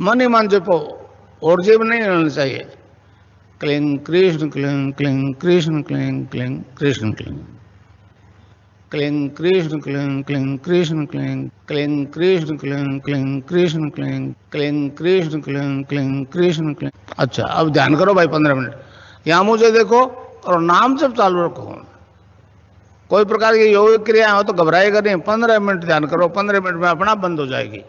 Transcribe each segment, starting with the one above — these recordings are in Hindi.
मन ही मन जपो, और जेब नहीं रहना चाहिए। Cling Krishna cling cling Krishna cling cling Krishna cling cling Krishna cling cling Krishna cling cling Krishna cling cling Krishna cling cling Krishna cling cling Krishna cling. अच्छा, अब ध्यान करो भाई 15 मिनट यहां मुझे देखो और नाम जब चालू रखो। कोई प्रकार की योग क्रिया हो तो घबराएगा नहीं। 15 मिनट ध्यान करो, 15 मिनट में अपना बंद हो जाएगी।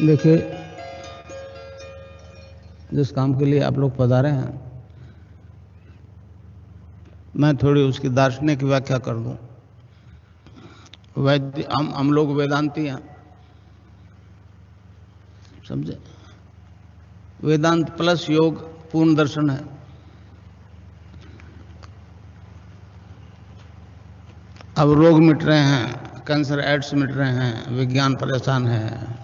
देखिए, जिस काम के लिए आप लोग पधारे हैं, मैं थोड़ी उसकी दार्शनिक व्याख्या कर दूं। वैद्य हम लोग वेदांती हैं, समझे। वेदांत प्लस योग पूर्ण दर्शन है। अब रोग मिट रहे हैं, कैंसर एड्स मिट रहे हैं, विज्ञान परेशान है।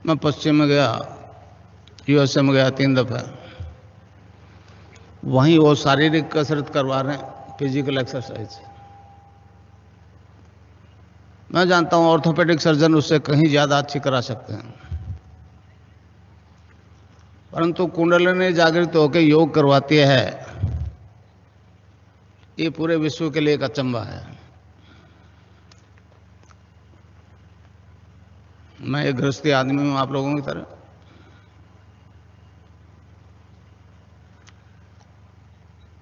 मैं पश्चिम में गया, यूएसए में गया 3 दफे। वहीं वो शारीरिक कसरत करवा रहे हैं, फिजिकल एक्सरसाइज। मैं जानता हूं ऑर्थोपेडिक सर्जन उससे कहीं ज्यादा अच्छी करा सकते हैं, परंतु कुंडलिनी जागृत होकर योग करवाती है, ये पूरे विश्व के लिए एक अचंभा है। मैं एक गृहस्थी आदमी हूं आप लोगों की तरह।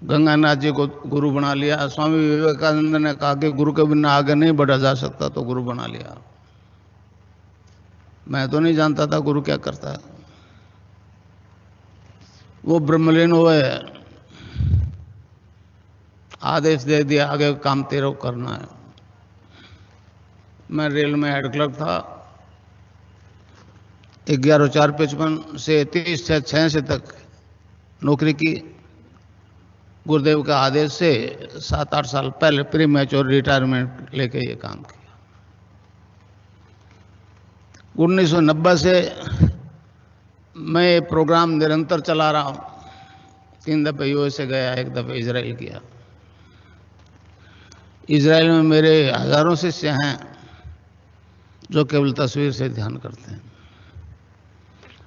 गंगानाथ जी को गुरु बना लिया। स्वामी विवेकानंद ने कहा कि गुरु के बिना आगे नहीं बढ़ा जा सकता, तो गुरु बना लिया। मैं तो नहीं जानता था गुरु क्या करता है। वो ब्रह्मलीन हुए, आदेश दे दिया आगे काम तेरे को करना है। मैं रेल में हेड क्लर्क था। 11/4/55 से 30/6 तक नौकरी की। गुरुदेव के आदेश से 7-8 साल पहले प्री मैच्योर रिटायरमेंट लेके ये काम किया। 1990 से मैं ये प्रोग्राम निरंतर चला रहा हूँ। 3 दफे यूएसए गया, 1 दफे इजराइल किया। इजराइल में मेरे हजारों शिष्य हैं जो केवल तस्वीर से ध्यान करते हैं।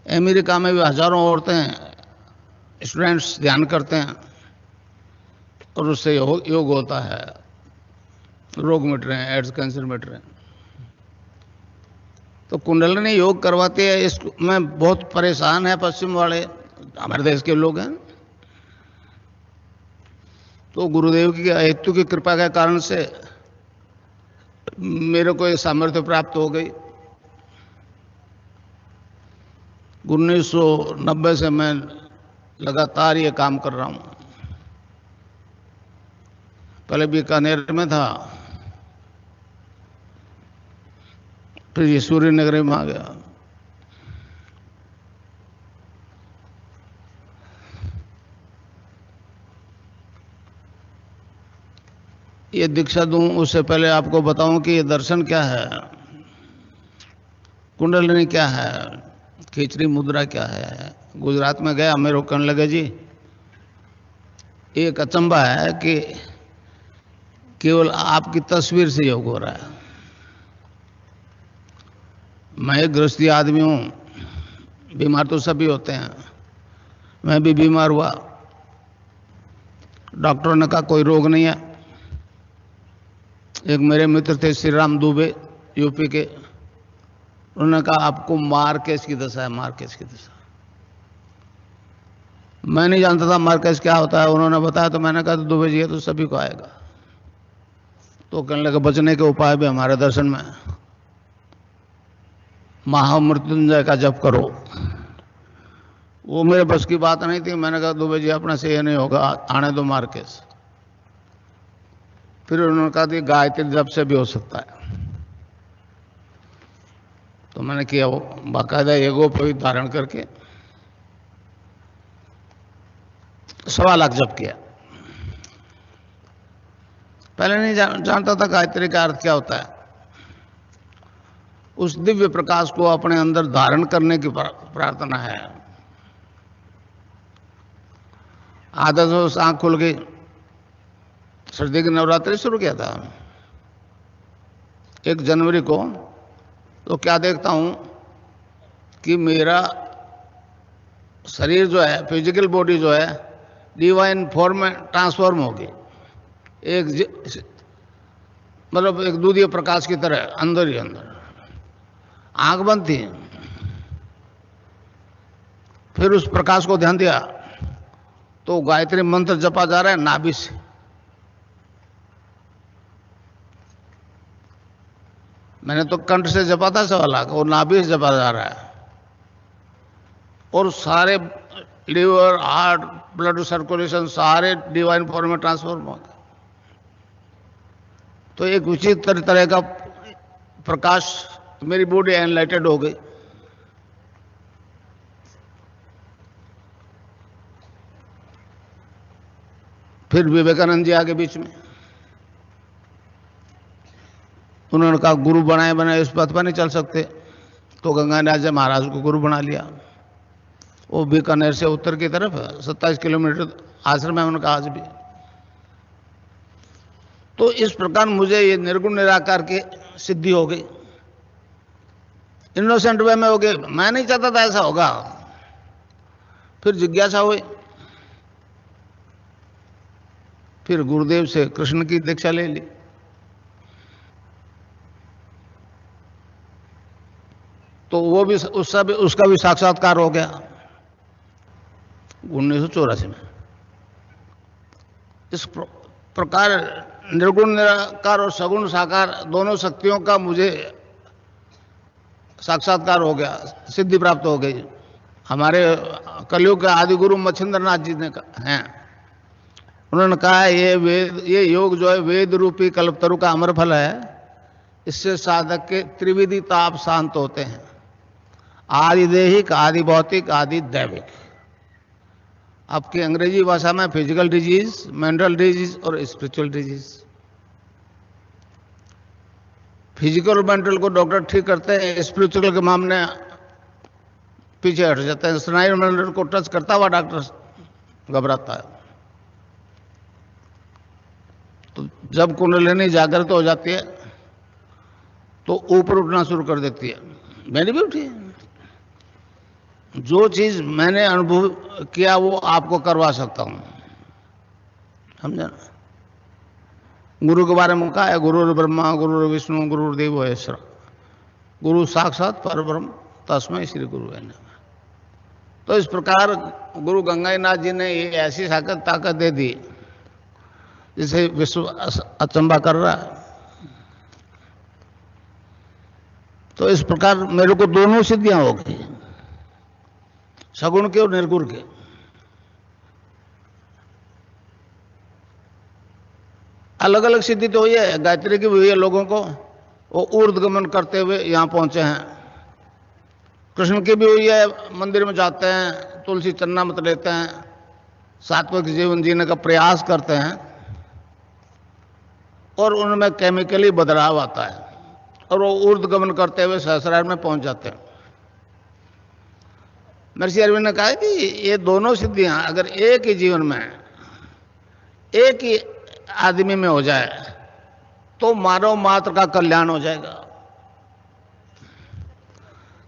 अमेरिका में भी हजारों औरतें स्टूडेंट्स ध्यान करते हैं और उससे योग होता है। रोग मिट रहे हैं, एड्स कैंसर मिट रहे हैं। तो कुंडलिनी योग करवाते हैं। इस में बहुत परेशान है पश्चिम वाले, हमारे देश के लोग हैं। तो गुरुदेव की हेतु की कृपा के कारण से मेरे को एक सामर्थ्य प्राप्त हो गई। 1990 से मैं लगातार ये काम कर रहा हूँ। पहले बीकानेर में था, फिर ये सूर्य नगरी में आ गया। ये दीक्षा दूं उससे पहले आपको बताऊं कि ये दर्शन क्या है, कुंडलिनी क्या है, खिचड़ी मुद्रा क्या है। गुजरात में गया, मेरे को कहने लगे जी एक अचंभा है कि केवल आपकी तस्वीर से योग हो रहा है। मैं एक गृहस्थी आदमी हूं, बीमार तो सभी होते हैं, मैं भी बीमार हुआ। डॉक्टरों ने कहा कोई रोग नहीं है। एक मेरे मित्र थे श्री राम दुबे, यूपी के, उन्होंने कहा आपको मार्केस की दशा है, मार्केस की दशा। मैं नहीं जानता था मार्केस क्या होता है, उन्होंने बताया तो मैंने कहा तो दुबे जी है तो सभी को आएगा। तो कहने लगे बचने के उपाय भी हमारे दर्शन में, महामृत्युंजय का जप करो। वो मेरे बस की बात नहीं थी। मैंने कहा दुबे जी अपने से ये नहीं होगा, आने दो मार्केस। फिर उन्होंने कहा कि गायत्री जप से भी हो सकता है। तो मैंने किया, वो बाकायदा एगो पर धारण करके 1.25 लाख जप किया। पहले नहीं जानता था गायत्री का अर्थ क्या होता है। उस दिव्य प्रकाश को अपने अंदर धारण करने की प्रार्थना है। आदत हो, आंख खुल गई, सर्दी की नवरात्रि शुरू किया था 1 जनवरी को। तो क्या देखता हूं कि मेरा शरीर जो है, फिजिकल बॉडी जो है, डिवाइन फॉर्म में ट्रांसफॉर्म हो गई। मतलब एक दूधीय प्रकाश की तरह अंदर ही अंदर। आंख बंद थी, फिर उस प्रकाश को ध्यान दिया तो गायत्री मंत्र जपा जा रहा है नाभि से। मैंने तो कंठ से जपा था 1.25 लाख, और नाभि से जपा जा रहा है। और सारे लिवर, हार्ट, ब्लड सर्कुलेशन सारे डिवाइन फॉर्म में ट्रांसफॉर्म हो गए। तो एक विचित्र तरह का प्रकाश, मेरी बॉडी एनलाइटेड हो गई। फिर विवेकानंद जी आगे बीच में, उन्होंने कहा गुरु बनाए बनाए इस पथ पर नहीं चल सकते। तो गंगानाथ जी महाराज को गुरु बना लिया। वो बीकानेर से उत्तर की तरफ 27 किलोमीटर आश्रम है उनका आज भी। तो इस प्रकार मुझे ये निर्गुण निराकार की सिद्धि हो गई, इनोसेंट वे में हो गई। मैं नहीं चाहता था ऐसा होगा। फिर जिज्ञासा हुई, फिर गुरुदेव से कृष्ण की दीक्षा ले ली। तो वो भी उसका भी साक्षात्कार हो गया 1984 में। इस प्रकार निर्गुण निराकार और सगुण साकार दोनों शक्तियों का मुझे साक्षात्कार हो गया, सिद्धि प्राप्त हो गई। हमारे कलयुग के आदि गुरु मच्छिंद्रनाथ जी ने हैं, उन्होंने कहा ये योग जो है वेद रूपी कल्पतरु का अमर फल है। इससे साधक के त्रिविधि ताप शांत होते हैं, आदि देहिक, आदि भौतिक, आदि दैविक। आपकी अंग्रेजी भाषा में फिजिकल डिजीज, मेंटल डिजीज और स्पिरिचुअल डिजीज। फिजिकल और मेंटल को डॉक्टर ठीक करते हैं, स्पिरिचुअल के मामले पीछे हट जाते हैं। स्नायु मंडल को टच करता हुआ डॉक्टर घबराता है। तो जब कुंडलिनी जागृत हो जाती है तो ऊपर उठना शुरू कर देती है। मैंने भी उठी। जो चीज मैंने अनुभव किया वो आपको करवा सकता हूं, समझा ना। गुरु के बारे में कहा है, गुरु ब्रह्मा गुरु विष्णु गुरुदेव महेश्वर, गुरु साक्षात परब्रह्म तस्मै श्री गुरु है। तो इस प्रकार गुरु गंगानाथ जी ने ये ऐसी ताकत दे दी जिसे विश्व अचंबा कर रहा है। तो इस प्रकार मेरे को दोनों सिद्धियां हो गई, सगुण के और निर्गुण के। अलग अलग सिद्धि तो हुई है, गायत्री की भी हुई है लोगों को, वो ऊर्ध्वगमन करते हुए यहां पहुंचे हैं। कृष्ण की भी हुई है, मंदिर में जाते हैं, तुलसी चन्नामृत लेते हैं, सात्विक जीवन जीने का प्रयास करते हैं और उनमें केमिकली बदलाव आता है और वो ऊर्ध्वगमन करते हुए सहस्रार में पहुंच जाते हैं। महर्षि अरविंद ने कहा कि ये दोनों सिद्धियां अगर एक ही जीवन में, एक ही आदमी में हो जाए तो मानव मात्र का कल्याण हो जाएगा।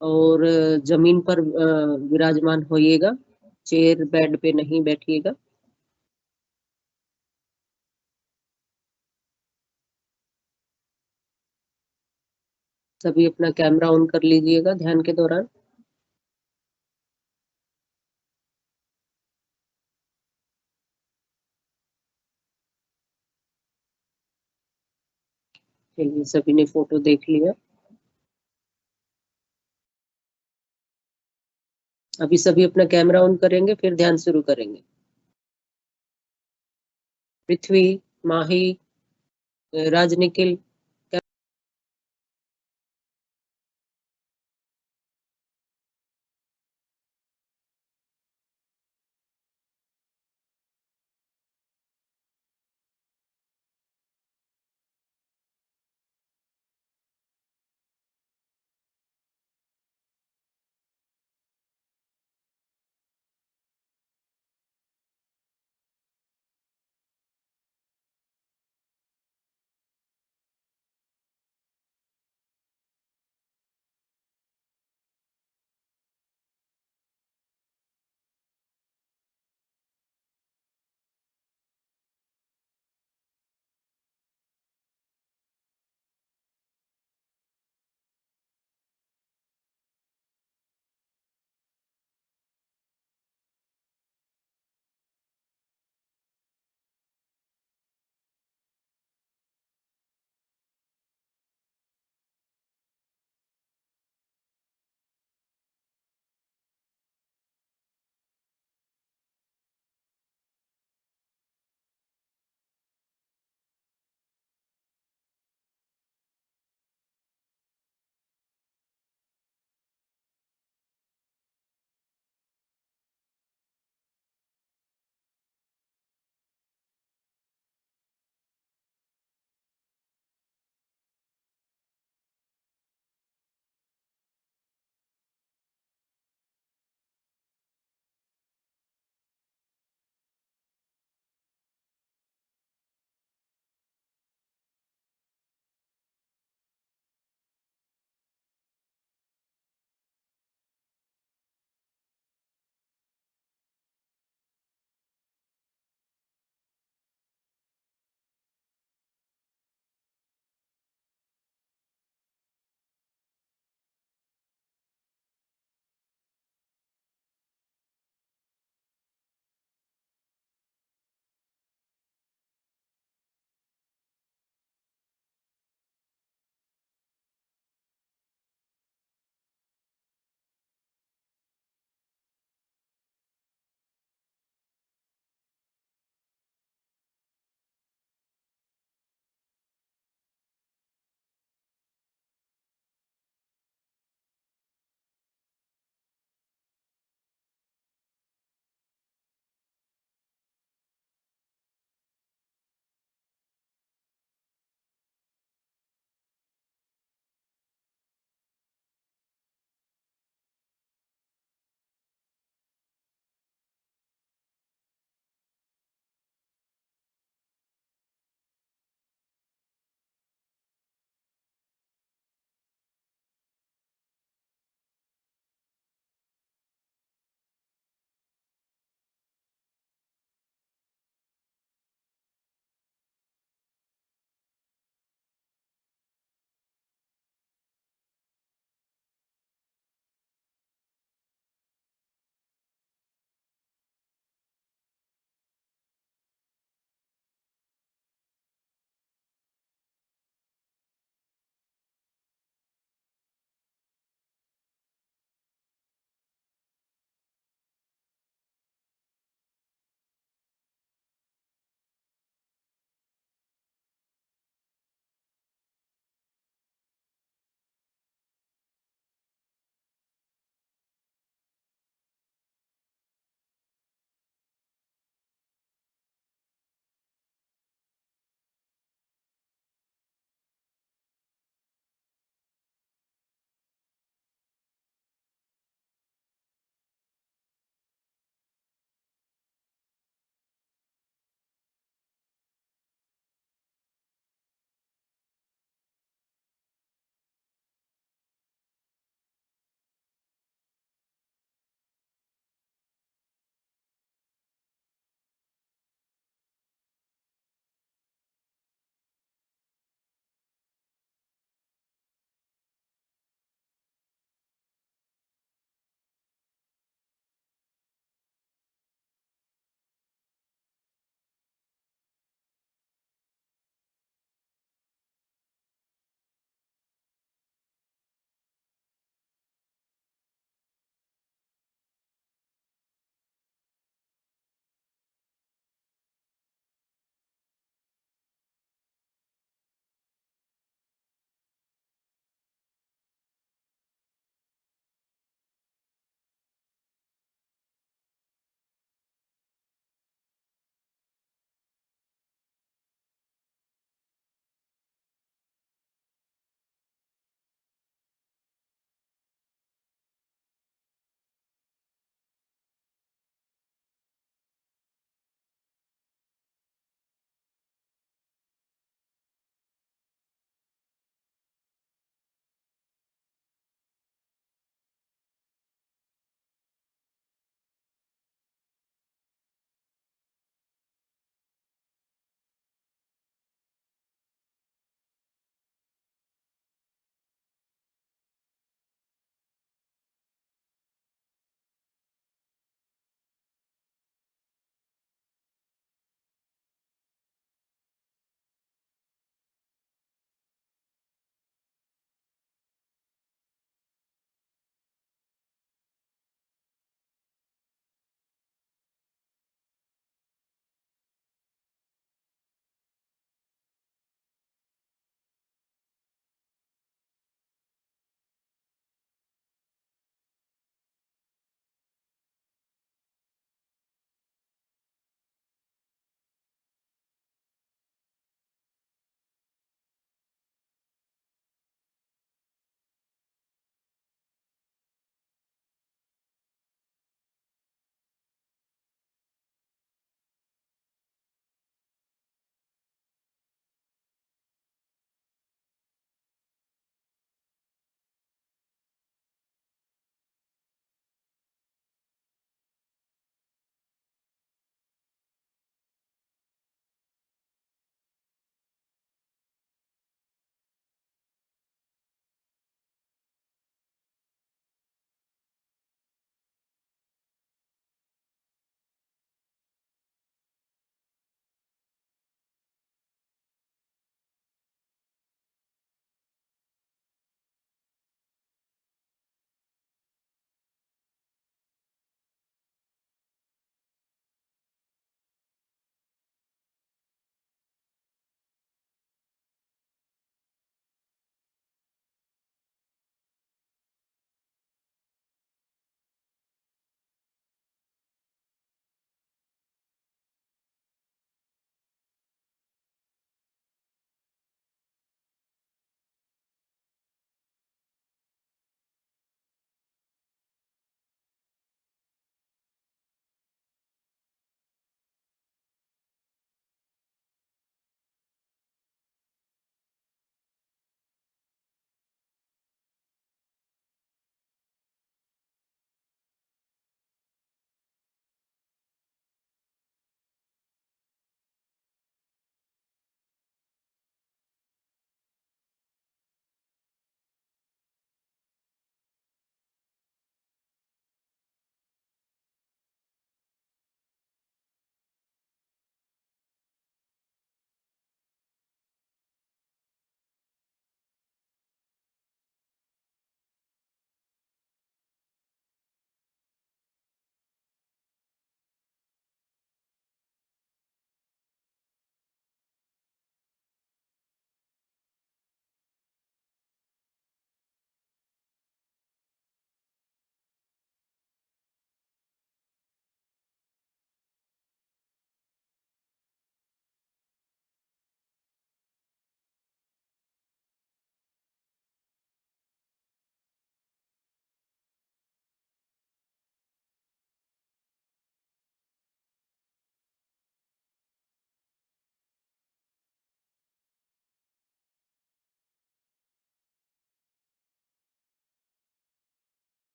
और जमीन पर विराजमान होइएगा, चेयर बेड पे नहीं बैठिएगा। सभी अपना कैमरा ऑन कर लीजिएगा ध्यान के दौरान। चलिए, सभी ने फोटो देख लिया। अभी सभी अपना कैमरा ऑन करेंगे, फिर ध्यान शुरू करेंगे। पृथ्वी, माही, राज निखिल,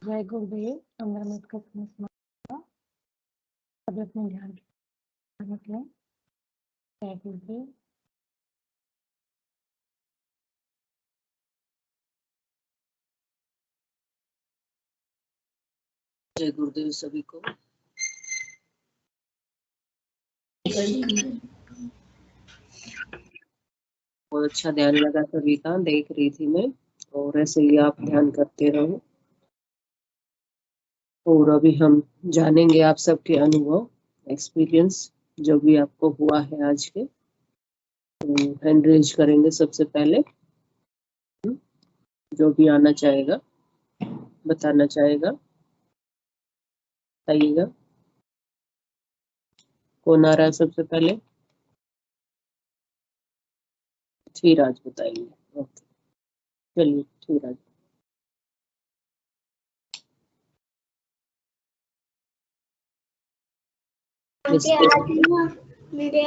जय गुरुदेव। 15 मिनट का समय समाप्त। सभी अपने ध्यान रखें। जय गुरुदेव। जय गुरुदेव सभी को। बहुत अच्छा ध्यान लगा सभी का, देख रही थी मैं, और ऐसे ही आप ध्यान करते रहो। और अभी हम जानेंगे आप सबके अनुभव, एक्सपीरियंस जो भी आपको हुआ है आज के। हैंड रेज करेंगे सबसे पहले। जो भी आना चाहेगा, बताना चाहेगा, बताइएगा। कौन आ रहा है सबसे पहले? धीराज बताइए। ओके, चलिए धीराज। मेरे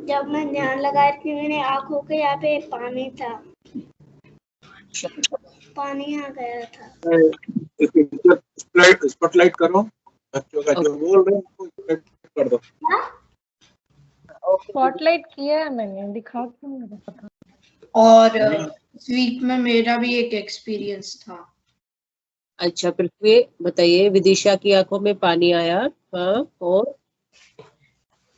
जब मैं ध्यान लगाई थी, मेरे आंखों के यहाँ पे पानी था, पानी आ गया था। स्पॉटलाइट करो, बच्चों का जो बोल रहे हैं उनको कर दो। स्पॉटलाइट किया है मैंने, दिखा क्यों मुझे पता। और इस वीक में मेरा भी एक एक्सपीरियंस था। अच्छा पृथ्वी बताइए। विदिशा की आंखों में पानी आया। हाँ,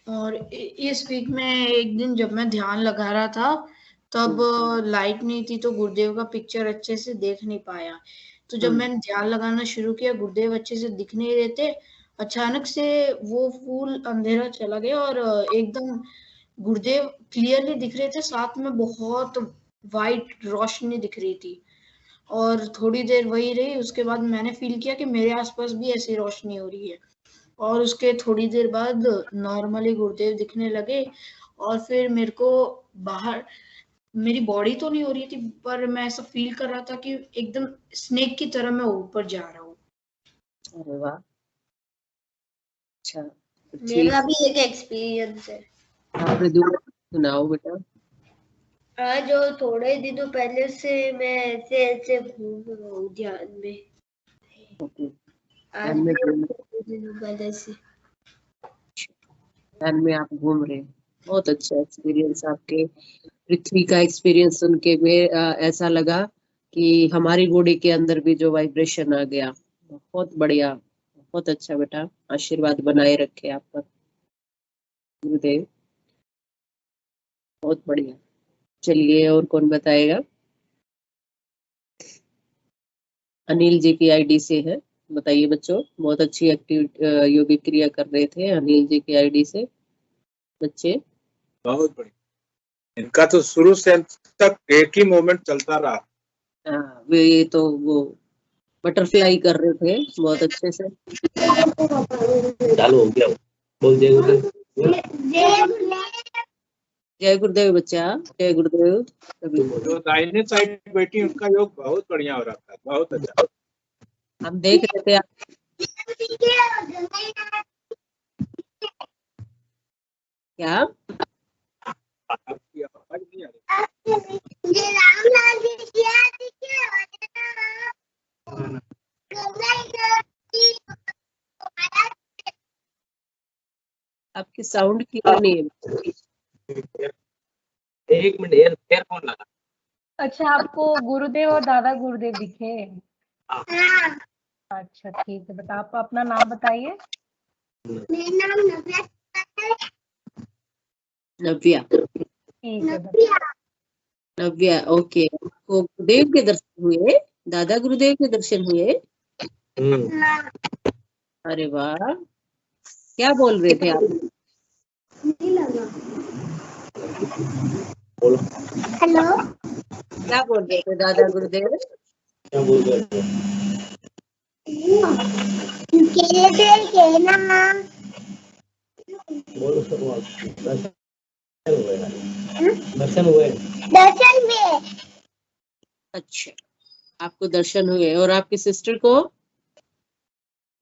और इस वीक में एक दिन जब मैं ध्यान लगा रहा था, तब लाइट नहीं थी तो गुरुदेव का पिक्चर अच्छे से देख नहीं पाया। तो जब मैंने ध्यान लगाना शुरू किया, गुरुदेव अच्छे से दिख नहीं रहे थे। अचानक से वो फूल अंधेरा चला गया और एकदम गुरुदेव क्लियरली दिख रहे थे, साथ में बहुत वाइट रोशनी दिख रही थी। और थोड़ी देर वही रही, उसके बाद मैंने फील किया कि मेरे आसपास भी ऐसी रोशनी हो रही है। और उसके थोड़ी देर बाद नॉर्मली गुरुदेव दिखने लगे। और फिर मेरे को बाहर, मेरी बॉडी तो नहीं हो रही थी, पर मैं ऐसा फील कर रहा था कि एकदम स्नेक की तरह मैं ऊपर जा रहा हूँ। अरे वाह, अच्छा। मेरा भी एक एक्सपीरियंस है। सुनाओ बेटा। आज और थोड़े दिनों पहले से मैं ऐसे ऐसे घूम रहा हूँ ध्यान में। आज ध्यान में थोड़े दिनों पहले से ध्यान में आप घूम रहे हैं। बहुत अच्छा एक्सपीरियंस आपके। पृथ्वी का एक्सपीरियंस सुन के ऐसा लगा कि हमारी बॉडी के अंदर भी जो वाइब्रेशन आ गया। बहुत बढ़िया, बहुत अच्छा बेटा। आशीर्वाद बनाए रखे आप पर गुरुदेव, बहुत बढ़िया। चलिए और कौन बताएगा? अनिल जी की आईडी से है, बताइए बच्चों। बहुत अच्छी एक्टिव योगिक क्रिया कर रहे थे अनिल जी की आईडी से बच्चे। बहुत बढ़िया। इनका तो शुरू से अंत तक एक ही मोमेंट चलता रहा। हाँ, वे तो वो बटरफ्लाई कर रहे थे बहुत अच्छे से। चालू हो गया। बोल जय गुरुदेव। जय गुरुदेव बच्चा, जय गुरुदेव। जो दाहिने साइड बैठी उनका योग बहुत बढ़िया हो रहा था, बहुत अच्छा। हम देख रहे थे क्या? आपकी आवाज नहीं आ रही। आपकी साउंड क्लियर नहीं है। एक मिनट, एयरफोन लगा। अच्छा, आपको गुरुदेव और दादा गुरुदेव दिखे? अच्छा ठीक है, बता। आप अपना नाम बताइए। मेरा नाम नव्या। ठीक है बता। नव्या, ओके। आपको गुरुदेव के दर्शन हुए? दादा गुरुदेव के दर्शन हुए? अरे वाह, क्या बोल रहे थे आप? हेलो, क्या बोल रहे थे दादा गुरुदेव? क्या बोल रहे थे? बोलो सब। दर्शन हुए। अच्छा, आपको दर्शन हुए। और आपकी सिस्टर को?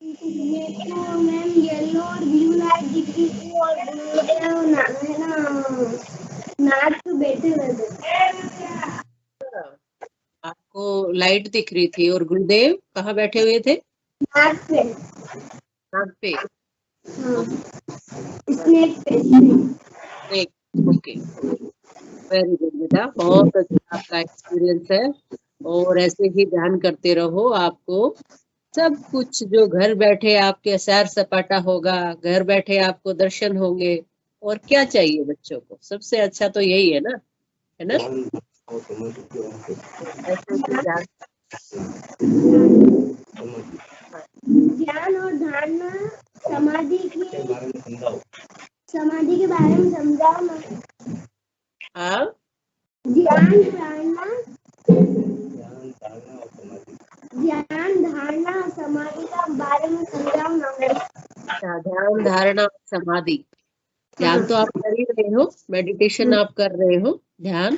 मैम येलो और ब्लू लाइट दिखी थी और नाच पे बैठे हुए थे। आपको आपको लाइट दिख रही थी और गुरुदेव कहाँ बैठे हुए थे? नाक पे। नाक पे। हाँ, स्नेक पे। एक, ओके, वेरी गुड बेटा, बहुत अच्छा आपका एक्सपीरियंस है और ऐसे ही ध्यान करते रहो। आपको सब कुछ जो घर बैठे आपके सैर सपाटा होगा, घर बैठे आपको दर्शन होंगे, और क्या चाहिए बच्चों को? सबसे अच्छा तो यही है ना, है ना? ऐसे ही ध्यान, ध्यान और धारणा समाधि के बारे में समझाओ ना। हाँ, ध्यान धारणा और समाधि का बारे में समझाओ ना। अच्छा, ध्यान धारणा समाधि। ध्यान तो आप कर ही रहे हो, मेडिटेशन आप कर रहे हो, ध्यान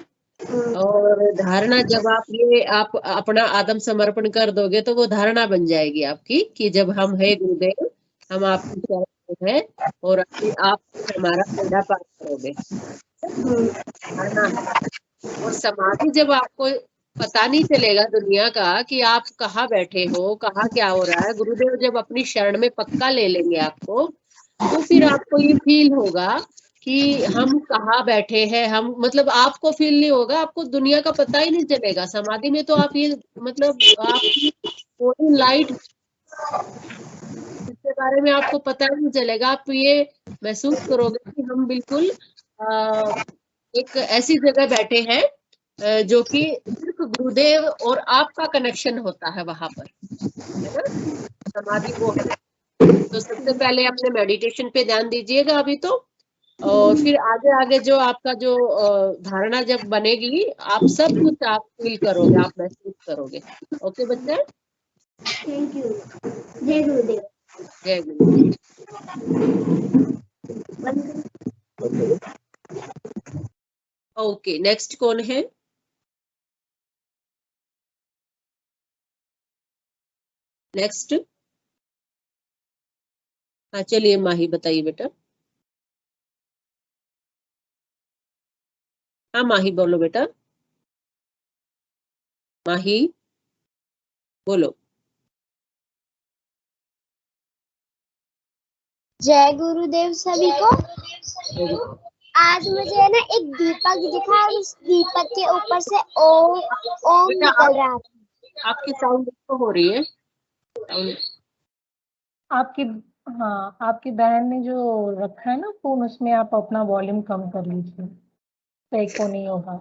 और धारणा। जब आप अपना आत्म समर्पण कर दोगे तो वो धारणा बन जाएगी आपकी कि जब हम है गुरुदेव, हम आपकी शरण में है और आप हमारा बेड़ा पार करोगे, धारणा है। और समाधि जब आपको पता नहीं चलेगा दुनिया का कि आप कहाँ बैठे हो, कहाँ क्या हो रहा है, गुरुदेव जब अपनी शरण में पक्का ले लेंगे आपको, तो फिर आपको ये फील होगा कि हम कहाँ बैठे हैं। हम मतलब आपको फील नहीं होगा, आपको दुनिया का पता ही नहीं चलेगा। समाधि में तो आप ये मतलब आपकी पूरी लाइट, इसके बारे में आपको पता ही नहीं चलेगा। आप ये महसूस करोगे कि हम बिल्कुल एक ऐसी जगह बैठे हैं जो कि सिर्फ गुरुदेव और आपका कनेक्शन होता है वहां पर, है ना? समाधि वो है। तो सबसे पहले अपने मेडिटेशन पे ध्यान दीजिएगा अभी तो, और फिर आगे आगे जो आपका जो धारणा जब बनेगी, आप सब कुछ आप फील करोगे, आप महसूस करोगे। ओके बच्चा, थैंक यू। जय गुरुदेव। जय गुरुदेव। ओके, नेक्स्ट कौन है? नेक्स्ट, हाँ चलिए माही बताइए बेटा। हाँ माही बोलो बेटा, माही बोलो। जय गुरुदेव सभी को। आज मुझे ना एक दीपक दिखा और उस दीपक के ऊपर से ओम बेटा निकल रहा था। आपकी साउंड हो रही है, साउंड। आपकी, हाँ आपकी बहन ने जो रखा है ना फोन, उसमें आप अपना वॉल्यूम कम कर लीजिए, तो एको नहीं होगा।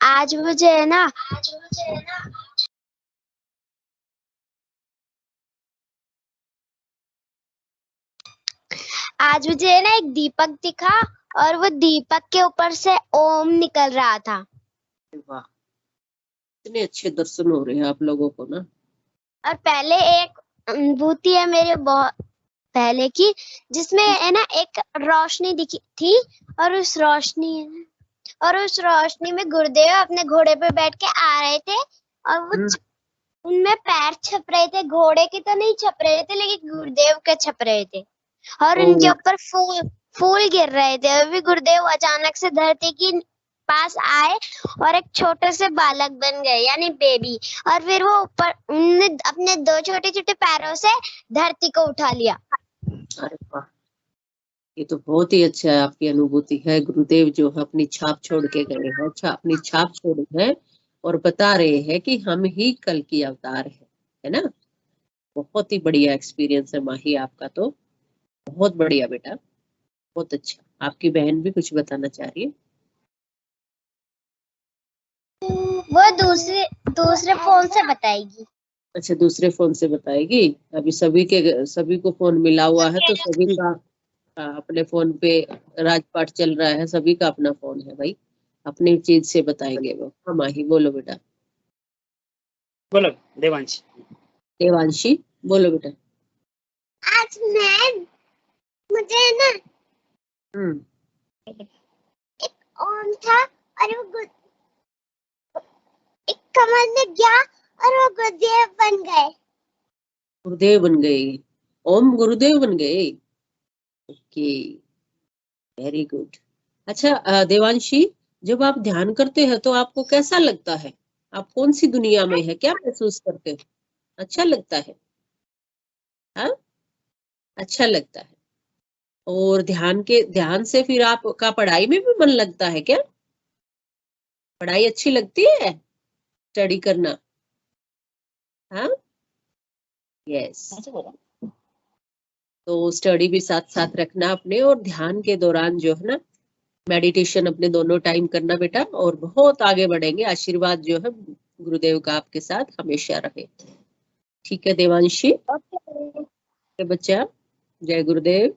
आज मुझे ना एक दीपक दिखा और वो दीपक के ऊपर से ओम निकल रहा था। वाह, इतने अच्छे दर्शन हो रहे हैं आप लोगों को ना। और पहले एक अनुभूति है मेरे बहुत पहले की, जिसमें है ना एक रोशनी दिखी थी और उस रोशनी में गुरुदेव अपने घोड़े पे बैठ के आ रहे थे और वो उनमें पैर छप रहे थे। घोड़े के तो नहीं छप रहे थे, लेकिन गुरुदेव के छप रहे थे और उनके ऊपर फूल गिर रहे थे। अभी गुरुदेव अचानक से धरती की पास आए और एक छोटे से बालक बन गए, यानी बेबी। और फिर वो ऊपर उनने अपने दो छोटे छोटे पैरों से धरती को उठा लिया। अरे वाह, ये तो बहुत ही अच्छा है, आपकी अनुभूति है। गुरुदेव जो है अपनी छाप छोड़ के गए हैं, अपनी छाप छोड़ी है और बता रहे हैं कि हम ही कल की अवतार है ना? बहुत ही बढ़िया एक्सपीरियंस है माही आपका तो, बहुत बढ़िया बेटा, बहुत अच्छा। आपकी बहन भी कुछ बताना चाह रही है? वो दूसरे फोन से बताएगी। अच्छा, दूसरे फोन से बताएगी। अभी सभी को फोन मिला हुआ है तो सभी का अपने फोन पे राजपाट चल रहा है, सभी का अपना फोन है भाई, अपनी चीज से बताएंगे वो। हाँ माही बोलो बेटा। बोलो देवांश। देवांशी बोलो बेटा। आज मुझे ना एक ओम था और वो एक कमर में गया और वो गुरुदेव बन गए। गुरुदेव बन गए, ओम गुरुदेव बन गए। Okay, very good. अच्छा देवांशी, जब आप ध्यान करते हैं तो आपको कैसा लगता है? आप कौन सी दुनिया में है, क्या महसूस करते हो? अच्छा लगता है? हाँ, अच्छा लगता है। और ध्यान से फिर आपका पढ़ाई में भी मन लगता है क्या? पढ़ाई अच्छी लगती है, स्टडी करना? हाँ, यस। तो स्टडी भी साथ साथ रखना अपने, और ध्यान के दौरान जो है ना मेडिटेशन अपने दोनों टाइम करना बेटा, और बहुत आगे बढ़ेंगे। आशीर्वाद जो है गुरुदेव का आपके साथ हमेशा रहे। ठीक है देवांशी? ओके बच्चा, जय गुरुदेव।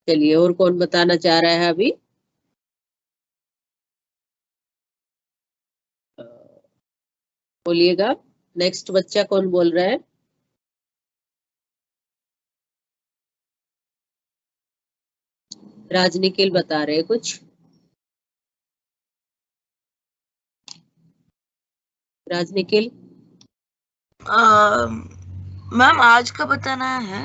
चलिए, और कौन बताना चाह रहा है अभी? बोलिएगा, नेक्स्ट बच्चा कौन बोल रहा है? राजनिखिल बता रहे हैं कुछ। राजनिखिल? मैम आज का बताना है,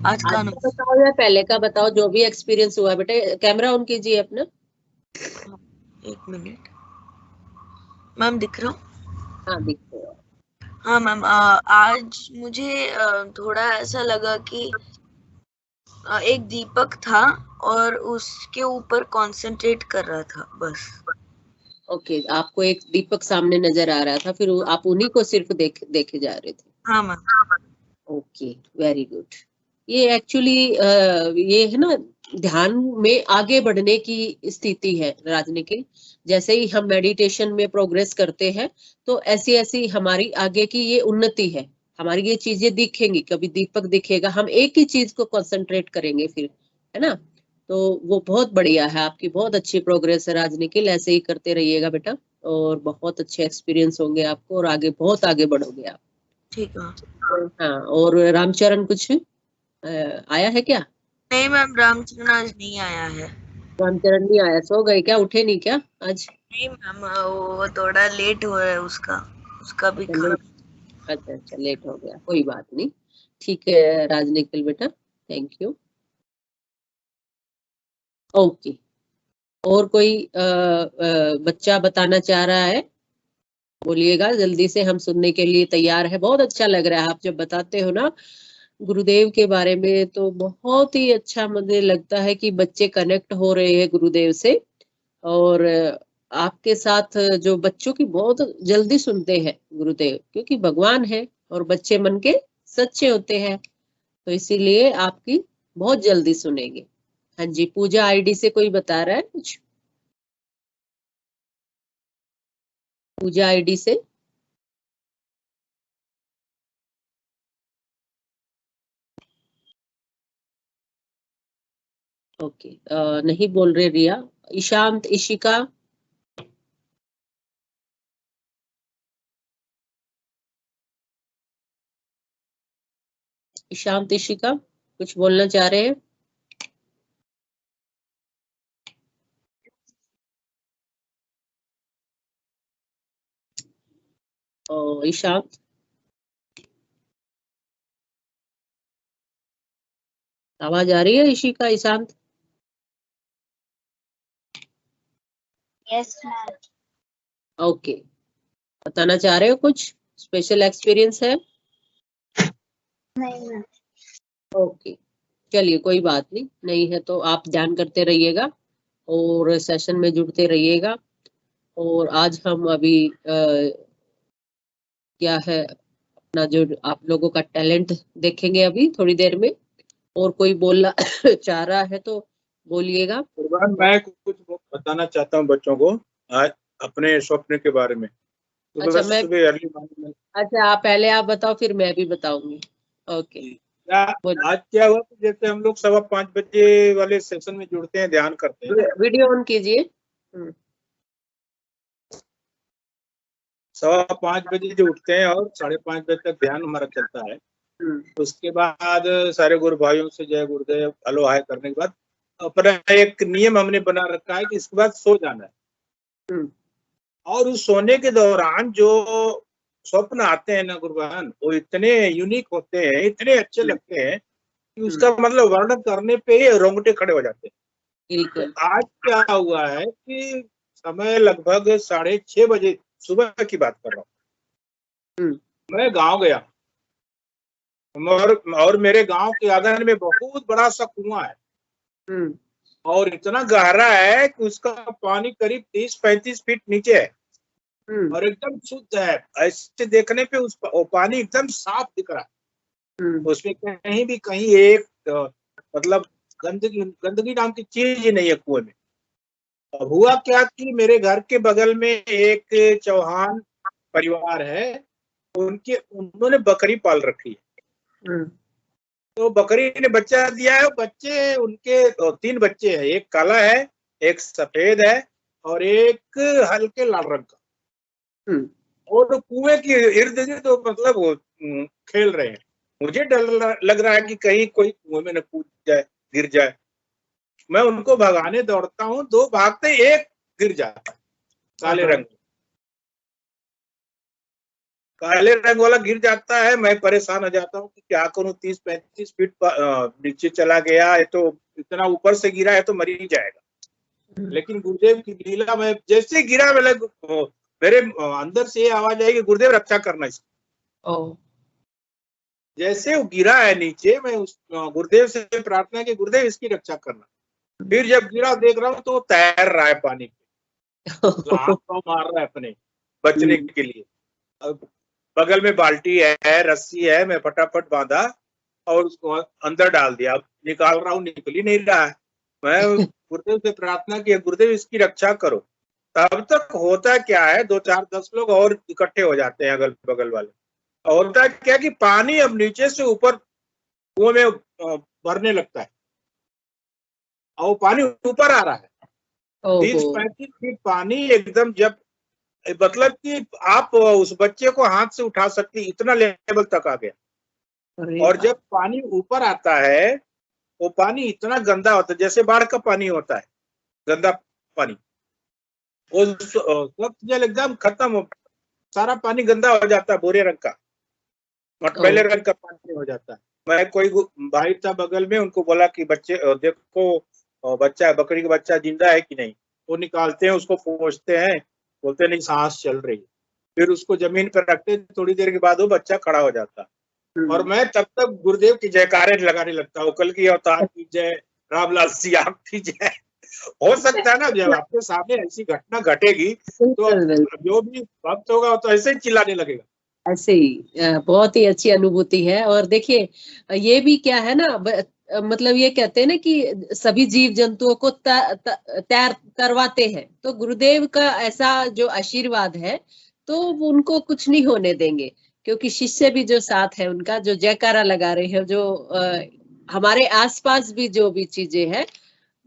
आज का आज का बताओ या पहले का बताओ, जो भी एक्सपीरियंस हुआ बेटा। कैमरा ऑन कीजिए अपना। 1 मिनट मैम, दिख रहा हूँ? हाँ दिख रहा है। हाँ मैम, आज मुझे थोड़ा ऐसा लगा कि एक दीपक था और उसके ऊपर कंसंट्रेट कर रहा था बस। ओके, आपको एक दीपक सामने नजर आ रहा था, फिर आप उन्हीं को सिर्फ देखे जा रहे थे। हाँ मैम। Okay, very good. ये एक्चुअली ये है ना ध्यान में आगे बढ़ने की स्थिति है राजनिखिल। जैसे ही हम मेडिटेशन में प्रोग्रेस करते हैं तो ऐसी ऐसी हमारी आगे की ये उन्नति है। हमारी ये चीजें दिखेंगी, कभी दीपक दिखेगा, हम एक ही चीज को कंसंट्रेट करेंगे फिर, है ना। तो वो बहुत बढ़िया है, आपकी बहुत अच्छी प्रोग्रेस है राजनिखिल। ऐसे ही करते रहिएगा बेटा, और बहुत अच्छे एक्सपीरियंस होंगे आपको, और आगे बहुत आगे बढ़ोगे आप। ठीक है। हाँ, और रामचरण कुछ आया है क्या? नहीं मैम, रामचरण आज नहीं आया है। रामचरण नहीं आया? सो गए क्या, उठे नहीं क्या आज? नहीं मैम, वो थोड़ा लेट हो रहा है, उसका भी खाना। अच्छा अच्छा, लेट हो गया, कोई बात नहीं। ठीक है राजनिखिल बेटा, थैंक यू। ओके, और कोई बच्चा बताना चाह रहा है? बोलिएगा जल्दी से, हम सुनने के लिए तैयार है। बहुत अच्छा लग रहा है आप जब बताते हो ना गुरुदेव के बारे में, तो बहुत ही अच्छा मुझे लगता है कि बच्चे कनेक्ट हो रहे हैं गुरुदेव से। और आपके साथ जो बच्चों की बहुत जल्दी सुनते हैं गुरुदेव, क्योंकि भगवान है और बच्चे मन के सच्चे होते हैं, तो इसीलिए आपकी बहुत जल्दी सुनेंगे। हाँ जी, पूजा आईडी से कोई बता रहा है कुछ? पूजा आईडी से? ओके, नहीं बोल रहे रिया। ईशांत, इशिका? ईशांत, इशिका कुछ बोलना चाह रहे हैं? ईशांत? आवाज आ रही है Ishika, Ishant? Yes ma'am. Okay, बताना चाह रहे हो कुछ? स्पेशल एक्सपीरियंस है? नहीं मैम। ओके, चलिए कोई बात नहीं, नहीं है तो आप ध्यान करते रहिएगा और सेशन में जुड़ते रहिएगा। और आज हम अभी क्या है अपना जो आप लोगों का टैलेंट देखेंगे अभी थोड़ी देर में। और कोई बोलना चाह रहा है तो बोलिएगा। मैं कुछ बताना चाहता हूँ बच्चों को आज अपने स्वप्न के बारे में। अच्छा, मैं सुबह अर्ली मॉर्निंग में। अच्छा, आप बताओ, फिर मैं भी बताऊंगी। ओके, आज क्या हुआ कि जैसे हम लोग 5:15 बजे वाले सेशन में जुड़ते हैं, ध्यान करते हैं। वीडियो ऑन कीजिए। 5:15 बजे जो उठते हैं और 5:30 बजे तक ध्यान हमारा चलता है। उसके बाद सारे गुरु भाइयों से जय गुरुदेव हेलो हाय करने के बाद अपना एक नियम हमने बना रखा है कि इसके बाद सो जाना है। और उस सोने के दौरान जो स्वप्न आते हैं ना गुरुवान, वो इतने यूनिक होते हैं, इतने अच्छे लगते हैं कि उसका मतलब वर्णन करने पे ही रोंगटे खड़े हो जाते हैं। बिल्कुल। तो आज क्या हुआ है कि समय लगभग 6:30 बजे सुबह की बात कर रहा हूँ। मैं गांव गया और मेरे गांव के आंगन में बहुत बड़ा सा कुआं है और इतना गहरा है कि उसका पानी करीब 30-35 फीट नीचे है और एकदम शुद्ध है। ऐसे देखने पे वो पानी एकदम साफ दिख रहा है। उसमें कहीं भी कहीं एक मतलब गंदगी नाम की चीज ही नहीं है कुएं में। अब हुआ क्या कि मेरे घर के बगल में एक चौहान परिवार है, उन्होंने बकरी पाल रखी है। तो बकरी ने बच्चा दिया है। बच्चे उनके 3 बच्चे हैं, एक काला है, एक सफेद है और एक हल्के लाल रंग का। और कुएं के इर्द गिर्द तो मतलब वो खेल रहे हैं। मुझे डर लग रहा है कि कहीं कोई कुएं में न कूद जाए, गिर जाए। मैं उनको भगाने दौड़ता हूँ, 2 भागते, एक गिर जाता है, काले रंग वाला गिर जाता है। मैं परेशान हो जाता हूँ कि क्या करूँ, 30-35 फीट नीचे चला गया, ये तो इतना ऊपर से गिरा है तो मर ही जाएगा। लेकिन गुरुदेव की लीला, मैं जैसे गिरा मेरे अंदर से ये आवाज आई कि गुरुदेव रक्षा करना इसको। जैसे वो गिरा है नीचे, मैं उस गुरुदेव से प्रार्थना की, गुरुदेव इसकी रक्षा करना। फिर जब गिरा देख रहा हूँ तो वो तैर रहा है पानी पे, हाथ पांव मार रहा है अपने बचने के लिए। अब बगल में बाल्टी है, रस्सी है, मैं फटाफट बांधा और उसको अंदर डाल दिया। अब निकाल रहा हूँ, निकल ही नहीं रहा है। मैं गुरुदेव से प्रार्थना की, गुरुदेव इसकी रक्षा करो। तब तक होता क्या है, 2-4-10 लोग और इकट्ठे हो जाते हैं अगल बगल वाले। होता क्या कि पानी अब नीचे से ऊपर कुएं में भरने लगता है और वो पानी ऊपर आ रहा है। 30-35 फीट पानी एकदम, जब मतलब कि आप उस बच्चे को हाथ से उठा सकती, इतना लेवल तक आ गया। और जब पानी ऊपर आता है, वो पानी इतना गंदा होता है, जैसे बाढ़ का पानी होता है, गंदा पानी। उस वक्त जल एकदम खत्म, सारा पानी गंदा हो जाता है, भूरे रंग का, मटमैले रंग का पानी हो जाता है। मैं कोई भाई था बगल में, उनको बोला कि बच्चे देखो, बच्चा, बकरी का बच्चा जिंदा है कि नहीं। वो निकालते हैं, उसको पोंछते हैं, बोलते नहीं सांस चल रही है। फिर उसको जमीन पर रखते, थोड़ी देर के बाद वो बच्चा खड़ा हो जाता। और मैं तब तक गुरुदेव की जयकारे लगाने लगता हूँ, कल की अवतार की जय, रामलाल सिया की जय। हो सकता है ना, जब आपके सामने ऐसी घटना घटेगी तो जो भी भक्त होगा तो ऐसे ही चिल्लाने लगेगा। ऐसे ही बहुत ही अच्छी अनुभूति है। और देखिए ये भी क्या है ना, मतलब ये कहते हैं ना कि सभी जीव जंतुओं को तैर करवाते हैं, तो गुरुदेव का ऐसा जो आशीर्वाद है तो उनको कुछ नहीं होने देंगे, क्योंकि शिष्य भी जो साथ है उनका, जो जयकारा लगा रहे हैं, जो हमारे आसपास भी जो भी चीजें हैं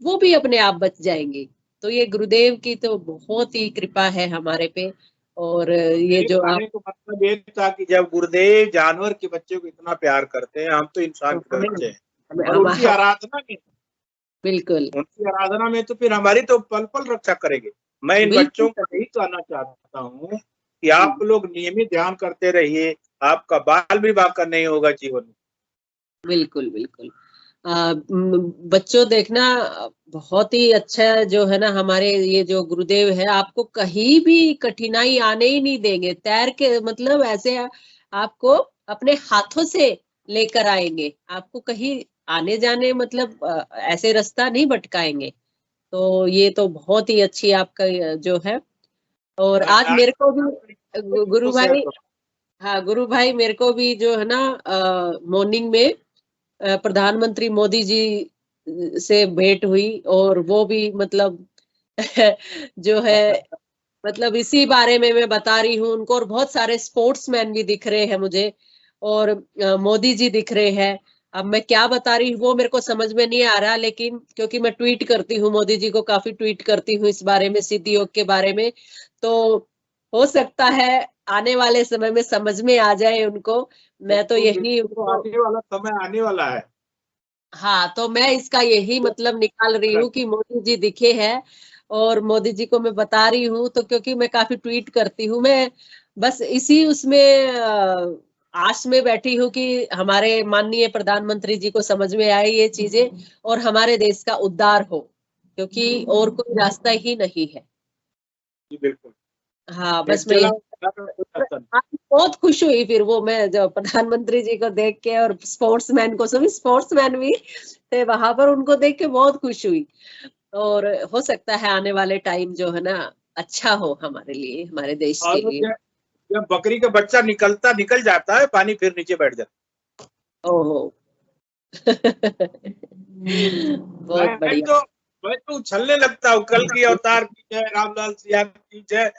वो भी अपने आप बच जाएंगी। तो ये गुरुदेव की तो बहुत ही कृपा है हमारे पे। और ये जो आप तो मतलब ये था कि जब गुरुदेव जानवर के बच्चे को इतना प्यार करते हैं, हम तो इंसान के बच्चे हैं, और उनकी आराधना में, बिल्कुल उनकी आराधना में तो फिर हमारी तो पल पल रक्षा करेंगे। मैं इन बच्चों को यही कहना चाहता हूँ कि आप लोग नियमित ध्यान करते रहिए, आपका बाल विवाह का नहीं होगा जीवन में। बिल्कुल बिल्कुल। बच्चों देखना, बहुत ही अच्छा जो है ना, हमारे ये जो गुरुदेव है, आपको कहीं भी कठिनाई आने ही नहीं देंगे। तैर के मतलब ऐसे आपको अपने हाथों से लेकर आएंगे, आपको कहीं आने जाने मतलब ऐसे रास्ता नहीं भटकाएंगे। तो ये तो बहुत ही अच्छी आपका जो है। और आज मेरे को भी गुरु भाई, हाँ गुरु भाई, मेरे को भी जो है ना मॉर्निंग में प्रधानमंत्री मोदी जी से भेंट हुई, और वो भी मतलब जो है मतलब इसी बारे में मैं बता रही हूँ उनको। और बहुत सारे स्पोर्ट्समैन भी दिख रहे हैं मुझे, और मोदी जी दिख रहे हैं। अब मैं क्या बता रही हूँ वो मेरे को समझ में नहीं आ रहा, लेकिन क्योंकि मैं ट्वीट करती हूँ, मोदी जी को काफी ट्वीट करती हूँ इस बारे में, सिद्ध योग के बारे में, तो हो सकता है आने वाले समय में समझ में आ जाए उनको। मैं तो यही आने वाला समय आने वाला है। हाँ, तो मैं इसका यही मतलब निकाल रही हूँ कि मोदी जी दिखे हैं, और मोदी जी को मैं बता रही हूँ, तो क्योंकि मैं काफी ट्वीट करती हूँ, मैं बस इसी उसमें आस में बैठी हूँ कि हमारे माननीय प्रधानमंत्री जी को समझ में आए ये चीजें और हमारे देश का उद्धार हो, क्योंकि और कोई रास्ता ही नहीं है। जी बिल्कुल। हाँ, देश बस मैं चलाओ, कोई रास्ता नहीं। आज बहुत खुश हुई फिर वो मैं जब प्रधानमंत्री जी को देख के, और स्पोर्ट्समैन को, सभी स्पोर्ट्समैन भी थे वहां पर, उनको देख के बहुत खुश हुई। और हो सकता है आने वाले टाइम जो है ना अच्छा हो हमारे लिए, हमारे देश के और वो लिए। जब बकरी का बच्चा निकल जाता है, पानी फिर नीचे बैठ जाता ओहो बहुत है। बढ़िया। मैं तो उछलने लगता हूँ, कल की अवतार की जय, रामलाल सिया की जय।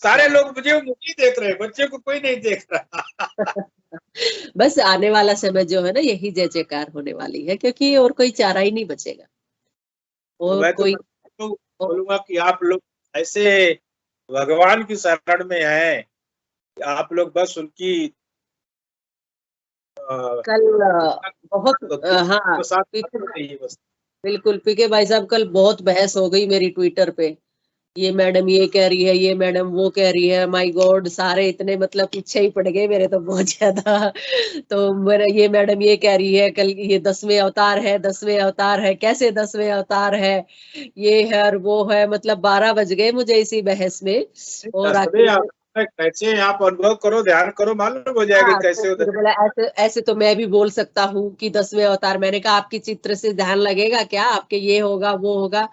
सारे लोग मुझे ही देख रहे हैं, बच्चे को कोई नहीं देख रहा। बस आने वाला समय जो है ना यही जय जयकार होने वाली है, क्योंकि और कोई चारा ही नहीं बचेगा। तो और मैं तो कोई बोलूंगा कि आप लोग ऐसे भगवान की शरण में हैं कि आप लोग बस उनकी कल बहुत हाँ साथ पीके, रहिए बस। बिल्कुल पीके भाई साहब, कल बहुत बहस हो गई मेरी ट्विटर पे। ये मैडम ये कह रही है, ये मैडम वो कह रही है, माय गॉड, सारे इतने मतलब पीछे ही पड़ गए मेरे तो बहुत ज्यादा। तो मेरा ये मैडम ये कह रही है कल ये 10वें अवतार है, 10वें अवतार है, कैसे 10वें अवतार है, ये है और वो है, मतलब 12 बज गए मुझे इसी बहस में। और अरे आखिर आप कैसे आप अनुभव करो, ध्यान करो, मालूम हो जाएगा हाँ, तो कैसे होता फिर बोला ऐसे ऐसे तो मैं भी बोल सकता हूँ कि 10वें अवतार। मैंने कहा आपकी चित्र से ध्यान लगेगा क्या, आपके ये होगा वो होगा।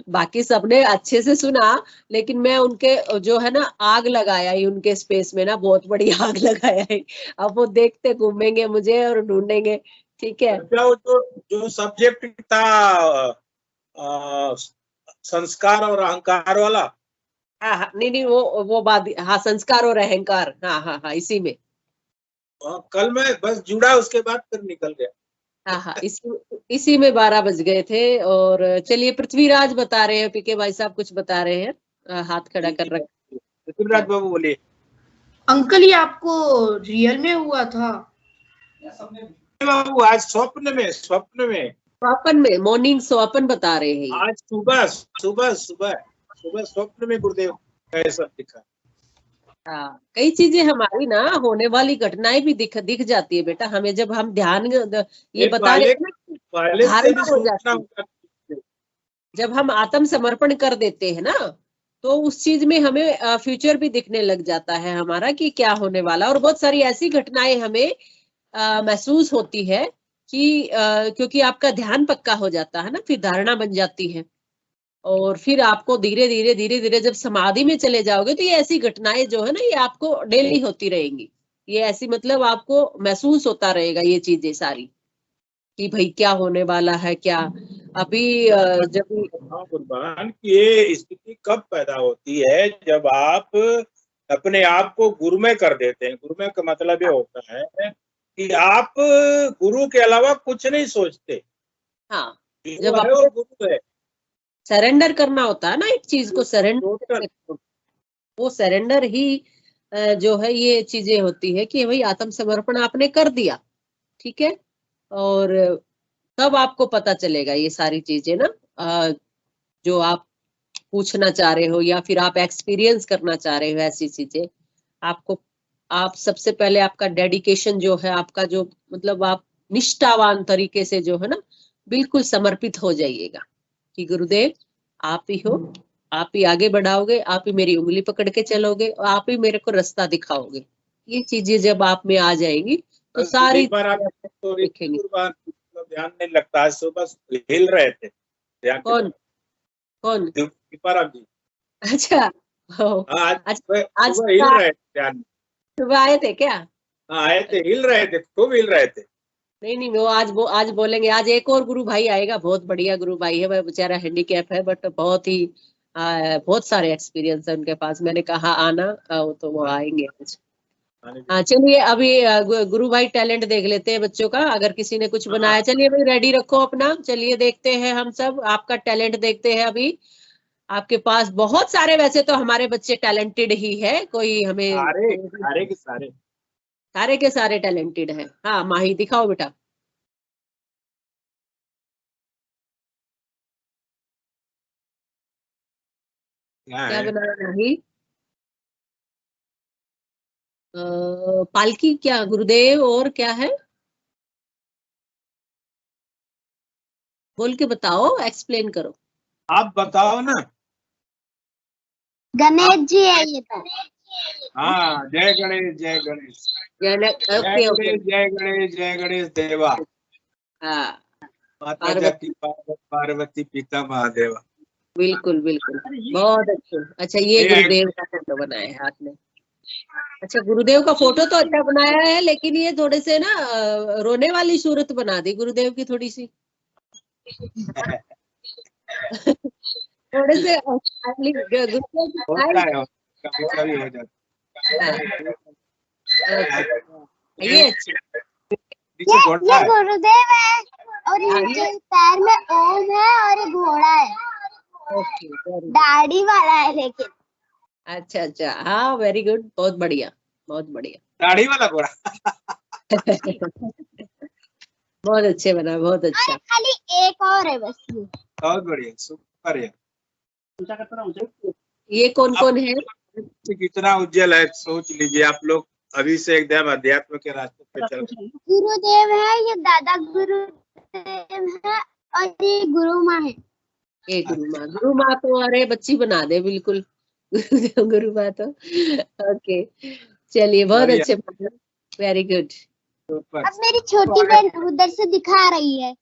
बाकी सबने अच्छे से सुना, लेकिन मैं उनके जो है ना आग लगाया ही उनके स्पेस में ना, बहुत बड़ी आग लगाया है। अब वो देखते घूमेंगे मुझे और ढूंढेंगे। ठीक है। अच्छा, वो जो सब्जेक्ट था अ, संस्कार और अहंकार वाला, हाँ हाँ, नहीं नहीं, वो बात, हाँ, संस्कार और अहंकार, हाँ हाँ हाँ, इसी में। कल मैं बस जुड़ा, उसके बाद फिर निकल गया। हाँ हाँ, इसी में 12 बज गए थे। और चलिए, पृथ्वीराज बता रहे हैं, पीके भाई साहब कुछ बता रहे हैं, हाथ खड़ा जी कर जी रखा। पृथ्वीराज बाबू बोलिए। अंकल ये आपको रियल में हुआ था? बाबू आज स्वप्न में स्वप्न में, मॉर्निंग स्वप्न बता रहे हैं ये। आज सुबह सुबह सुबह सुबह स्वप्न में गुरुदेव का ऐसा दिखा। हाँ, कई चीजें हमारी ना होने वाली घटनाएं भी दिख जाती है बेटा हमें, जब हम ध्यान ये एक बता रहे हैं ना, पहले से धारणा भी हो सोचना जाती है। होगा। जब हम आत्म समर्पण कर देते हैं ना, तो उस चीज में हमें फ्यूचर भी दिखने लग जाता है हमारा कि क्या होने वाला। और बहुत सारी ऐसी घटनाएं हमें महसूस होती है कि क्योंकि आपका ध्यान पक्का हो जाता है ना, फिर धारणा बन जाती है। और फिर आपको धीरे धीरे धीरे धीरे जब समाधि में चले जाओगे, तो ये ऐसी घटनाएं जो है ना, ये आपको डेली होती रहेंगी। ये ऐसी मतलब आपको महसूस होता रहेगा ये चीजें सारी, कि भाई क्या होने वाला है क्या। अभी जब हाँ कुर्बान की ये स्थिति कब पैदा होती है, जब आप अपने आप को गुरुमय कर देते हैं। गुरुमय का मतलब ये होता है कि आप गुरु के अलावा कुछ नहीं सोचते, हाँ, जो जब है वो अपने गुरु है। सरेंडर करना होता है ना एक चीज को, टोटल सरेंडर, वो सरेंडर ही जो है ये चीजें होती है कि भाई आत्म समर्पण आपने कर दिया। ठीक है। और तब आपको पता चलेगा ये सारी चीजें ना, जो आप पूछना चाह रहे हो या फिर आप एक्सपीरियंस करना चाह रहे हो ऐसी चीजें। आपको, आप सबसे पहले आपका डेडिकेशन जो है, आपका जो मतलब आप निष्ठावान तरीके से जो है ना बिल्कुल समर्पित हो जाइएगा कि गुरुदेव आप ही हो, आप ही आगे बढ़ाओगे, आप ही मेरी उंगली पकड़ के चलोगे और आप ही मेरे को रास्ता दिखाओगे। ये चीजें जब आप में आ जाएंगी तो बस सारी एक बार आप चीजें आप तो देखेंगे। कुर्बान मतलब ध्यान नहीं लगता। आज सुबह हिल रहे थे ध्यान के कौन बाद कौन? दीपाराम जी। अच्छा। ओ, हाँ, आज अच्छा, आज सुबह हिल सुबह रहे थे ध्यान में। सुबह आए थे क्या? हाँ आए थे, हिल रहे थे, खूब हिल रहे थे। नहीं नहीं, वो आज बोलेंगे। आज एक और गुरु भाई आएगा, बहुत बढ़िया गुरु भाई है, वह बेचारा हैंडीकैप है, बट बहुत ही बहुत सारे एक्सपीरियंस है उनके पास। मैंने कहा आना, तो वो आएंगे आज। आने हाँ, दीजिए। चलिए अभी गुरु भाई टैलेंट देख लेते हैं बच्चों का, अगर किसी ने कुछ हाँ बनाया। चलिए भाई रेडी रखो अपना, चलिए देखते हैं हम सब आपका टैलेंट देखते हैं अभी। आपके पास बहुत सारे, वैसे तो हमारे बच्चे टैलेंटेड ही है, कोई हमें सारे सारे के सारे सारे के सारे टैलेंटेड है। हाँ माही दिखाओ बेटा। क्या क्या है। बनाया माही? पालकी क्या गुरुदेव और क्या है? बोल के बताओ, एक्सप्लेन करो। आप बताओ ना। गणेश जी है ये तो। हाँ, जय गणेश जय गणेश जय ओके ओके। गणेश जय गणेश जय गणेश देवा। हाँ माता जाति पार्वती पिता महादेवा। बिल्कुल बिल्कुल, बहुत अच्छे। अच्छा ये गुरुदेव का फोटो बनाया है आपने। अच्छा गुरुदेव का फोटो तो अच्छा बनाया है, लेकिन ये थोड़े से ना रोने वाली सूरत बना दी गुरुदेव की थोड़ी सी। थोड़े से गुरुदेव की होता smile- है, कभी हो जाता हाँ, ओके, ये अच्छी। नीचे घोड़ा ये है। गुरुदेव है और हाँ, इनके पैर में ओम है और ये घोड़ा है, ओके very good। दाढ़ी वाला है लेकिन। अच्छा अच्छा, हाँ वेरी गुड, बहुत बढ़िया बहुत बढ़िया। दाढ़ी वाला घोड़ा। बहुत अच्छे बना, बहुत अच्छा। खाली एक और है बस ये। बहुत बढ़िया, सुपर है। ये कौन कौन है? कितना उज्जवल है, सोच लीजिए आप लोग। अभी से एकदम अध्यात्म के रास्ते पे चल रहे हैं। गुरुदेव है, ये दादा गुरुदेव है और ये गुरु माँ है। ये गुरु माँ तो अरे बच्ची बना दे बिल्कुल। गुरु माँ तो ओके, चलिए बहुत बढ़िया, अच्छे, वेरी गुड। सुपर। अब मेरी छोटी बहन उधर से दिखा रही है।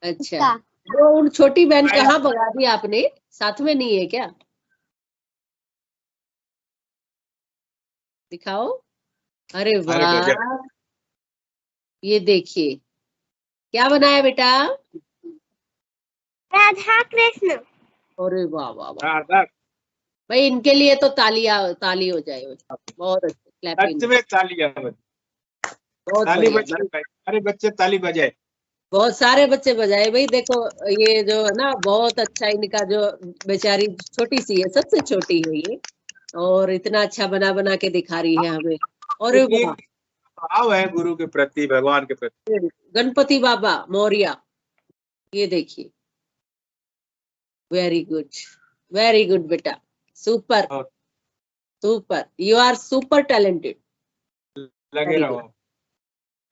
अच्छा, उसका। वो उन छोटी बहन कहाँ भगा दी आपने, साथ में नहीं है क्या? दिखाओ। अरे अरे वाह, गजब। ये देखिए क्या बनाया बेटा। राधा कृष्ण। अरे वाह वाह वाह, राधा, भाई इनके लिए तो ताली हो जाए। बहुत अच्छे, क्लैपिंग, सच में तालियां बजाए। बहुत ताली बढ़िया। बजाए, अरे बच्चे ताली बजाए। बहुत सारे बच्चे बजाए भाई। देखो ये जो है ना, बहुत अच्छा इनका जो बेचारी छोटी सी है, सबसे छोटी है ये, और इतना अच्छा बना बना के दिखा रही है हमें। और क्योंकि एक भाव है गुरु के प्रति, भगवान के प्रति। गणपति बाबा मौर्या, ये देखिए, वेरी गुड बेटा, सुपर और super, you are super talented. लगे रहो।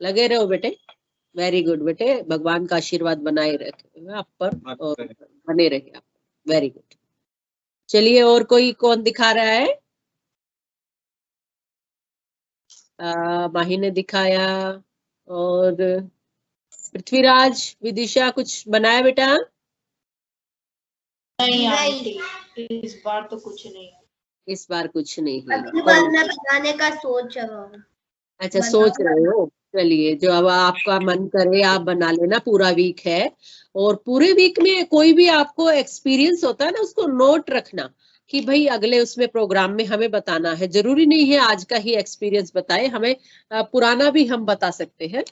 लगे रहो बेटे, वेरी गुड बेटे, भगवान का आशीर्वाद बनाए रखे आप पर और बने रहे आप, वेरी गुड। चलिए और कोई कौन दिखा रहा है? माही ने दिखाया, और पृथ्वीराज विदिशा कुछ बनाया बेटा? नहीं आंटी, इस बार तो कुछ नहीं। इस बार कुछ नहीं है। मैं बनाने का सोच रहा हूँ। अच्छा सोच रहे हो, चलिए जो अब आपका मन करे आप बना लेना। पूरा वीक है, और पूरे वीक में कोई भी आपको एक्सपीरियंस होता है ना, उसको नोट रखना कि भाई अगले उसमें प्रोग्राम में हमें बताना है। जरूरी नहीं है आज का ही एक्सपीरियंस बताए हमें, पुराना भी हम बता सकते हैं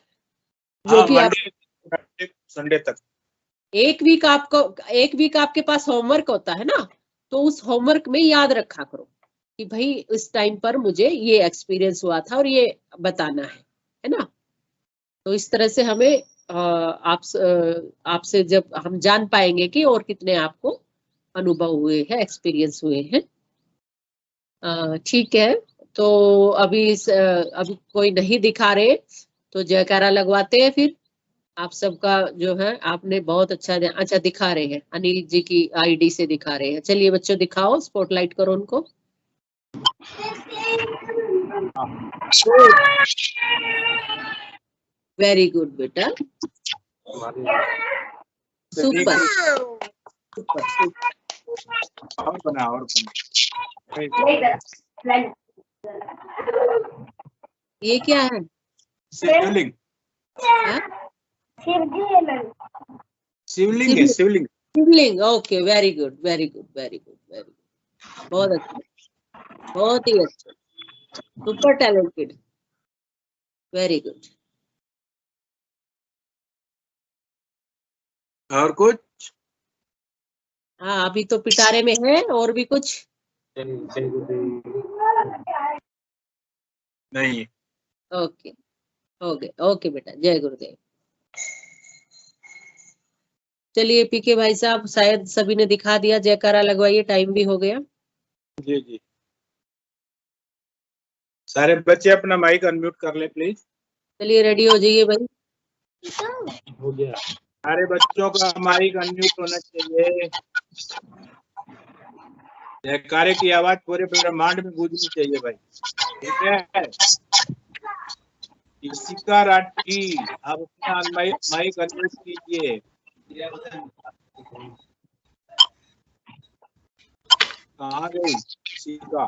जो कि आप संडे तक। एक वीक आपके पास होमवर्क होता है ना, तो उस होमवर्क में याद रखा करो कि भाई इस टाइम पर मुझे ये एक्सपीरियंस हुआ था और ये बताना है ना। तो इस तरह से हमें आपसे जब हम जान पाएंगे कि और कितने आपको अनुभव हुए हैं, एक्सपीरियंस हुए हैं। ठीक है, तो अभी कोई नहीं दिखा रहे तो जयकारा लगवाते हैं फिर। आप सबका जो है, आपने बहुत अच्छा दिखा रहे हैं, अनिल जी की आईडी से दिखा रहे हैं। चलिए बच्चों दिखाओ, स्पॉटलाइट करो उनको। वेरी गुड बेटा, सुपर सुपर सुपर। और बना ये क्या है? शिवलिंग। हाँ? शिवलिंग है, Shivling. Shivling, okay, very good very good very good very good, बहुत अच्छा, बहुत ही अच्छा, सुपर टैलेंटेड, वेरी गुड। और कुछ हाँ अभी तो पिटारे में है, और भी कुछ नहीं? ओके, हो गए, ओके बेटा, जय गुरुदेव। चलिए पीके भाई साहब, शायद सभी ने दिखा दिया, जयकारा लगवाइए, टाइम भी हो गया। जी जी, सारे बच्चे अपना माइक अनम्यूट कर ले प्लीज। चलिए रेडी हो जाइए भाई। हो गया। सारे बच्चों का माइक अनम्यूट होना चाहिए। जयकारे की आवाज पूरे ब्रह्मांड में गूंजनी चाहिए भाई। ठीक है। इशिका राठी, आप अपना माइक अनम्यूट कीजिए। कहाँ गई इशिका?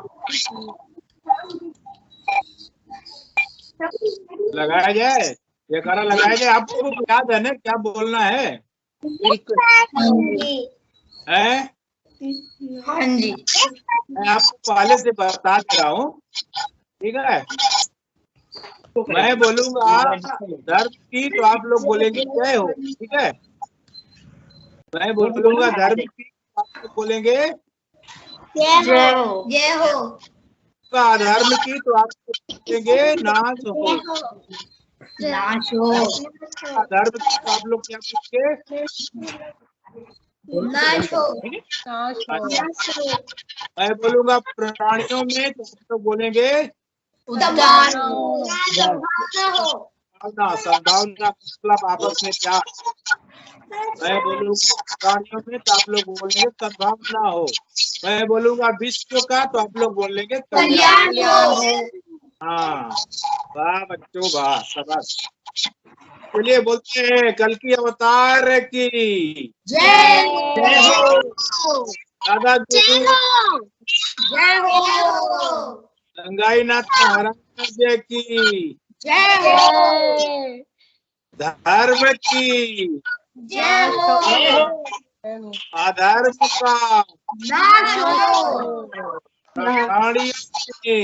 लगाया जाए, जयकारा लगाया जाए। आपको याद है ना क्या बोलना है? बिल्कुल। है? हाँ जी। मैं आपको पहले से बता दे रहा हूँ। ठीक है। मैं बोलूंगा धर्म की तो आप लोग बोलेंगे जय हो। ठीक है। मैं बोलूंगा धर्म की तो आप लोग बोलेंगे जय हो। जय हो। धर्म की तो आप लोग बोलेंगे नाश हो। नाश हो। धर्म की तो आप लोग क्या बोलेंगे? नाश हो। नाश हो। मैं बोलूंगा प्राणियों में तो आप लोग बोलेंगे उद्धार हो। सद्भावना मतलब आपस में क्या? मैं बोलूंगा प्राणियों में तो आप लोग बोलेंगे सद्भावना हो। मैं बोलूंगा विश्व का तो आप लोग बोलेंगे कल्याण हो। हाँ, वाह बच्चों वाह, शाबाश। चलिए बोलते हैं कल की अवतार की जय हो। दादा जय हो। जय हो। गंगाईनाथ महाराज की जय हो। धर्म की जय हो। अधर्म का नाश हो। प्राणियों की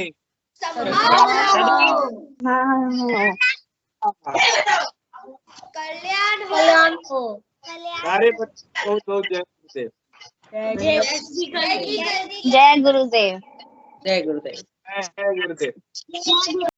सद्भावना हो। कल्याण कल्याण हो। सारे बच्चे बहुत बहुत जय गुरुदेव। जय गुरुदेव। जय गुरुदेव। जय गुरुदेव।